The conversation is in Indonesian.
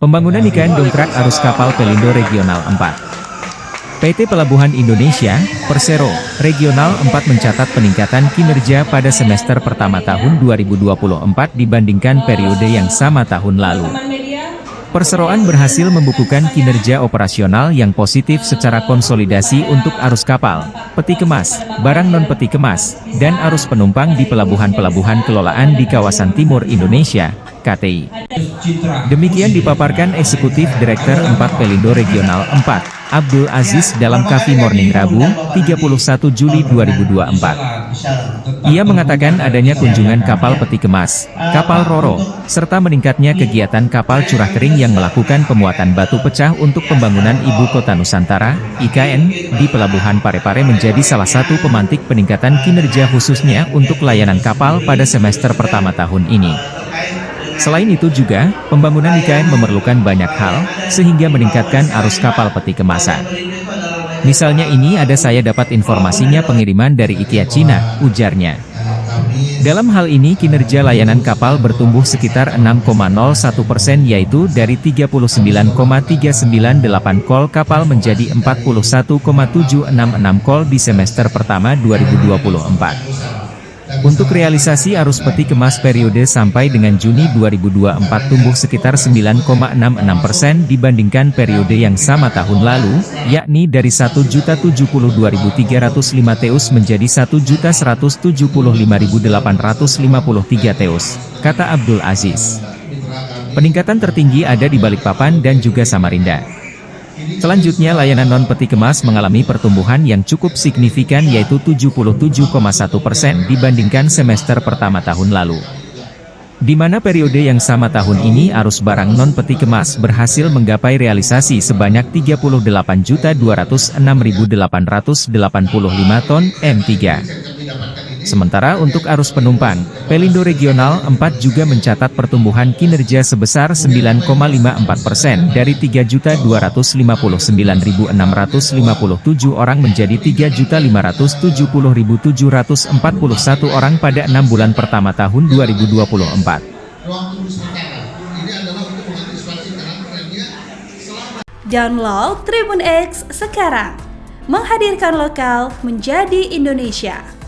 Pembangunan IKN dongkrak arus kapal Pelindo Regional 4. PT Pelabuhan Indonesia, Persero, Regional 4 mencatat peningkatan kinerja pada semester pertama tahun 2024 dibandingkan periode yang sama tahun lalu. Perseroan berhasil membukukan kinerja operasional yang positif secara konsolidasi untuk arus kapal, peti kemas, barang non-peti kemas, dan arus penumpang di pelabuhan-pelabuhan kelolaan di kawasan Timur Indonesia, KTI. Demikian dipaparkan Eksekutif Direktur 4 Pelindo Regional 4, Abdul Aziz dalam Coffee Morning Rabu, 31 Juli 2024. Ia mengatakan adanya kunjungan kapal peti kemas, kapal Roro, serta meningkatnya kegiatan kapal curah kering yang melakukan pemuatan batu pecah untuk pembangunan Ibu Kota Nusantara, IKN, di Pelabuhan Parepare menjadi salah satu pemantik peningkatan kinerja khususnya untuk layanan kapal pada semester pertama tahun ini. Selain itu juga, pembangunan IKN memerlukan banyak hal, sehingga meningkatkan arus kapal peti kemasan. Misalnya ini ada saya dapat informasinya pengiriman dari IKEA Cina, ujarnya. Dalam hal ini kinerja layanan kapal bertumbuh sekitar 6,01% yaitu dari 39,398 call kapal menjadi 41,766 call di semester pertama 2024. Untuk realisasi arus peti kemas periode sampai dengan Juni 2024 tumbuh sekitar 9,66% dibandingkan periode yang sama tahun lalu, yakni dari 1.072.305 TEUs menjadi 1.175.853 TEUs, kata Abdul Aziz. Peningkatan tertinggi ada di Balikpapan dan juga Samarinda. Selanjutnya layanan non-peti kemas mengalami pertumbuhan yang cukup signifikan yaitu 77,1% dibandingkan semester pertama tahun lalu. Di mana periode yang sama tahun ini arus barang non-peti kemas berhasil menggapai realisasi sebanyak 38.206.885 ton M3. Sementara untuk arus penumpang, Pelindo Regional 4 juga mencatat pertumbuhan kinerja sebesar 9,54% dari 3.259.657 orang menjadi 3.570.741 orang pada 6 bulan pertama tahun 2024. Download Tribun X sekarang, menghadirkan lokal menjadi Indonesia.